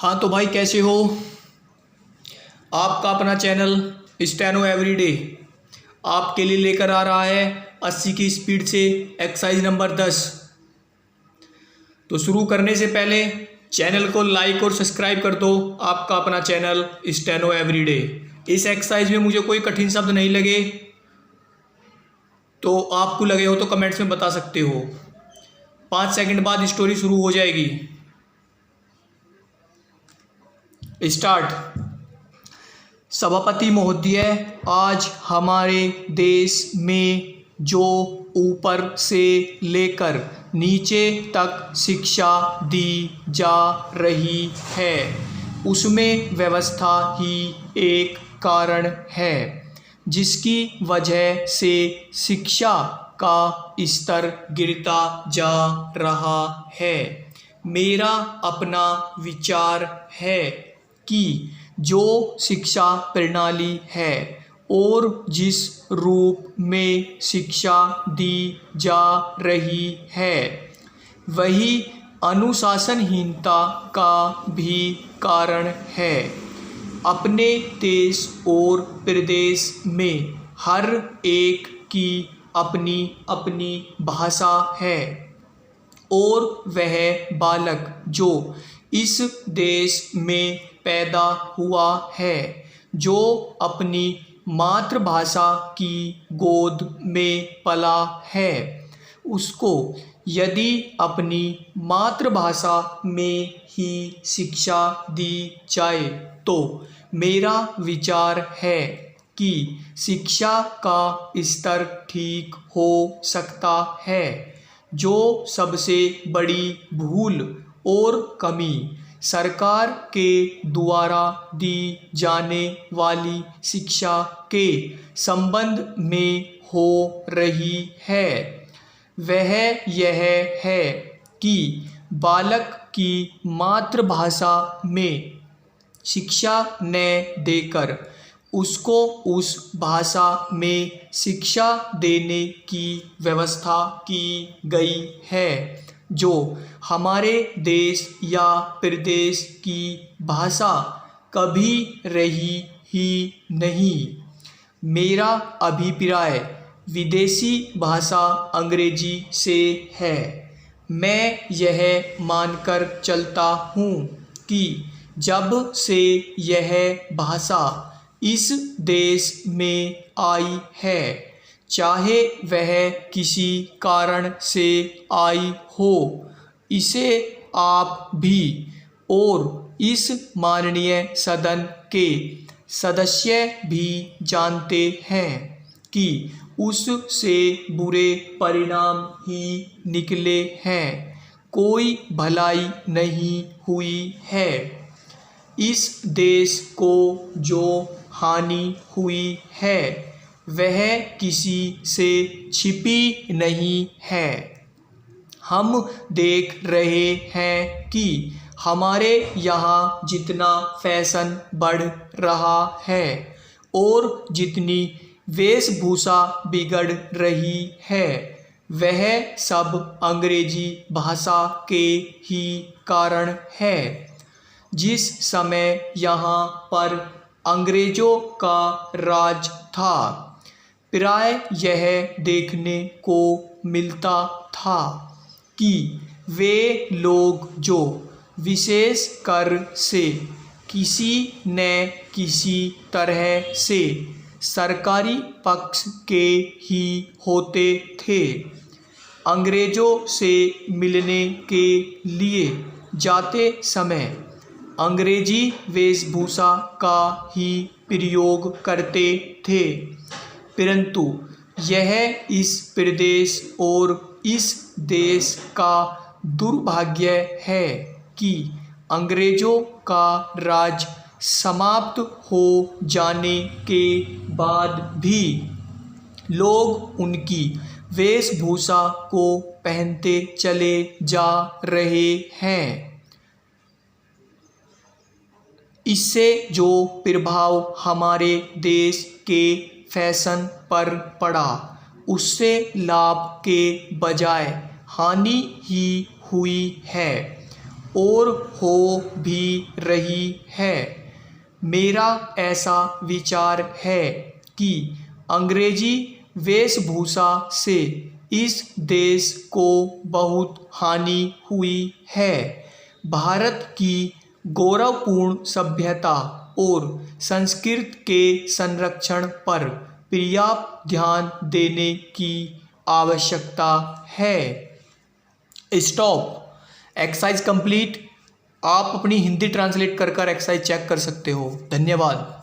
हाँ तो भाई कैसे हो। आपका अपना चैनल स्टेनो एवरीडे आपके लिए लेकर आ रहा है 80 की स्पीड से एक्सरसाइज नंबर 10। तो शुरू करने से पहले चैनल को लाइक और सब्सक्राइब कर दो। आपका अपना चैनल स्टेनो एवरीडे। इस एक्सरसाइज में मुझे कोई कठिन शब्द नहीं लगे, तो आपको लगे हो तो कमेंट्स में बता सकते हो। 5 सेकंड बाद स्टोरी शुरू हो जाएगी। स्टार्ट। सभापति महोदय, आज हमारे देश में जो ऊपर से लेकर नीचे तक शिक्षा दी जा रही है उसमें व्यवस्था ही एक कारण है, जिसकी वजह से शिक्षा का स्तर गिरता जा रहा है। मेरा अपना विचार है कि जो शिक्षा प्रणाली है और जिस रूप में शिक्षा दी जा रही है वही अनुशासनहीनता का भी कारण है। अपने देश और प्रदेश में हर एक की अपनी अपनी भाषा है और वह बालक जो इस देश में पैदा हुआ है, जो अपनी मातृभाषा की गोद में पला है, उसको यदि अपनी मातृभाषा में ही शिक्षा दी जाए तो मेरा विचार है कि शिक्षा का स्तर ठीक हो सकता है। जो सबसे बड़ी भूल और कमी सरकार के द्वारा दी जाने वाली शिक्षा के संबंध में हो रही है वह यह है कि बालक की मातृभाषा में शिक्षा न देकर उसको उस भाषा में शिक्षा देने की व्यवस्था की गई है जो हमारे देश या प्रदेश की भाषा कभी रही ही नहीं। मेरा अभिप्राय विदेशी भाषा अंग्रेजी से है। मैं यह मानकर चलता हूँ कि जब से यह भाषा इस देश में आई है, चाहे वह किसी कारण से आई हो, इसे आप भी और इस माननीय सदन के सदस्य भी जानते हैं कि उससे बुरे परिणाम ही निकले हैं। कोई भलाई नहीं हुई है। इस देश को जो हानि हुई है वह किसी से छिपी नहीं है। हम देख रहे हैं कि हमारे यहाँ जितना फैशन बढ़ रहा है और जितनी वेशभूषा बिगड़ रही है वह सब अंग्रेजी भाषा के ही कारण है। जिस समय यहाँ पर अंग्रेजों का राज था, प्राय यह देखने को मिलता था कि वे लोग जो विशेष कर से किसी न किसी तरह से सरकारी पक्ष के ही होते थे, अंग्रेजों से मिलने के लिए जाते समय अंग्रेजी वेशभूषा का ही प्रयोग करते थे। परंतु यह इस प्रदेश और इस देश का दुर्भाग्य है कि अंग्रेजों का राज समाप्त हो जाने के बाद भी लोग उनकी वेशभूषा को पहनते चले जा रहे हैं। इससे जो प्रभाव हमारे देश के फैशन पर पड़ा उससे लाभ के बजाय हानि ही हुई है। और हो भी रही है। मेरा ऐसा विचार है कि अंग्रेजी वेशभूषा से इस देश को बहुत हानि हुई है। भारत की गौरवपूर्ण सभ्यता और संस्कृति के संरक्षण पर पर्याप्त ध्यान देने की आवश्यकता है। स्टॉप। Exercise complete. आप अपनी हिंदी ट्रांसलेट कर एक्सरसाइज चेक कर सकते हो। धन्यवाद।